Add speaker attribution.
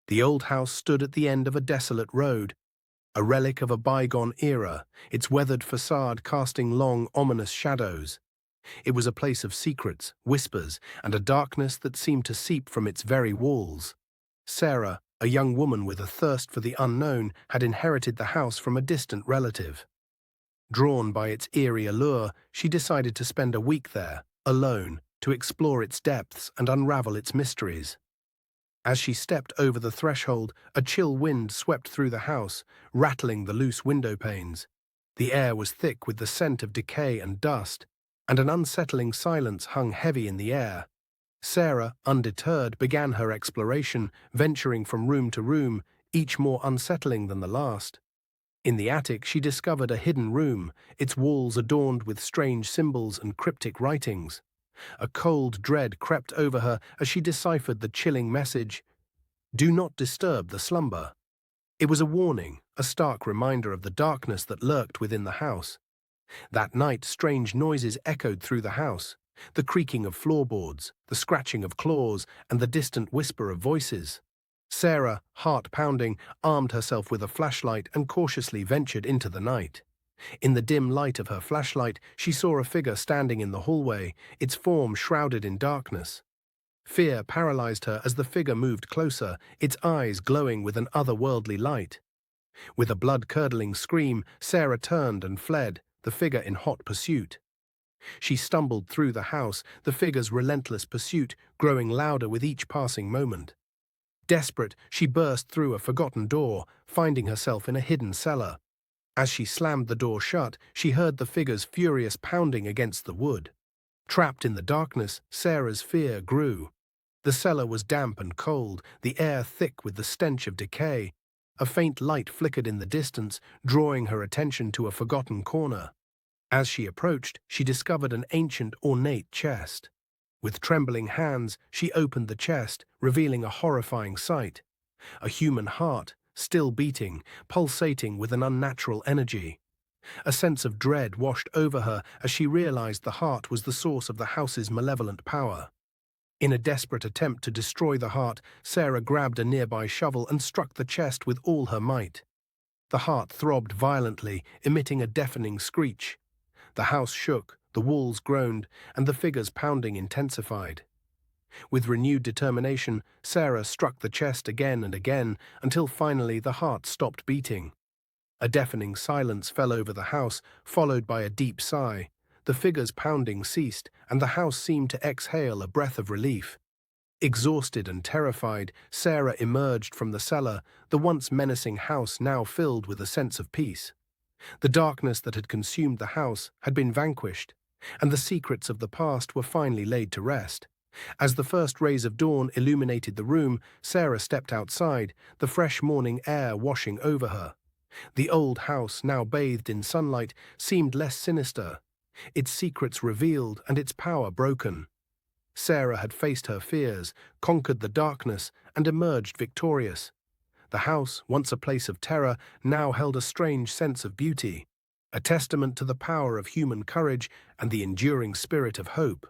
Speaker 1: The old house stood at the end of a desolate road, a relic of a bygone era, its weathered facade casting long, ominous shadows. It was a place of secrets, whispers, and a darkness that seemed to seep from its very walls. Sarah, a young woman with a thirst for the unknown, had inherited the house from a distant relative. Drawn by its eerie allure, she decided to spend a week there, alone, to explore its depths and unravel its mysteries. As she stepped over the threshold, a chill wind swept through the house, rattling the loose window panes. The air was thick with the scent of decay and dust, and an unsettling silence hung heavy in the air. Sarah, undeterred, began her exploration, venturing from room to room, each more unsettling than the last. In the attic, she discovered a hidden room, its walls adorned with strange symbols and cryptic writings. A cold dread crept over her as she deciphered the chilling message, "Do not disturb the slumber." It was a warning, a stark reminder of the darkness that lurked within the house. That night, strange noises echoed through the house, the creaking of floorboards, the scratching of claws, and the distant whisper of voices. Sarah, heart pounding, armed herself with a flashlight and cautiously ventured into the night. In the dim light of her flashlight, she saw a figure standing in the hallway, its form shrouded in darkness. Fear paralyzed her as the figure moved closer, its eyes glowing with an otherworldly light. With a blood-curdling scream, Sarah turned and fled, the figure in hot pursuit. She stumbled through the house, the figure's relentless pursuit growing louder with each passing moment. Desperate, she burst through a forgotten door, finding herself in a hidden cellar. As she slammed the door shut, she heard the figure's furious pounding against the wood. Trapped in the darkness, Sarah's fear grew. The cellar was damp and cold, the air thick with the stench of decay. A faint light flickered in the distance, drawing her attention to a forgotten corner. As she approached, she discovered an ancient, ornate chest. With trembling hands, she opened the chest, revealing a horrifying sight. A human heart, still beating, pulsating with an unnatural energy. A sense of dread washed over her as she realized the heart was the source of the house's malevolent power. In a desperate attempt to destroy the heart, Sarah grabbed a nearby shovel and struck the chest with all her might. The heart throbbed violently, emitting a deafening screech. The house shook, the walls groaned, and the figure's pounding intensified. With renewed determination, Sarah struck the chest again and again, until finally the heart stopped beating. A deafening silence fell over the house, followed by a deep sigh. The figure's pounding ceased, and the house seemed to exhale a breath of relief. Exhausted and terrified, Sarah emerged from the cellar, the once menacing house now filled with a sense of peace. The darkness that had consumed the house had been vanquished, and the secrets of the past were finally laid to rest. As the first rays of dawn illuminated the room, Sarah stepped outside, the fresh morning air washing over her. The old house, now bathed in sunlight, seemed less sinister, its secrets revealed and its power broken. Sarah had faced her fears, conquered the darkness, and emerged victorious. The house, once a place of terror, now held a strange sense of beauty, a testament to the power of human courage and the enduring spirit of hope.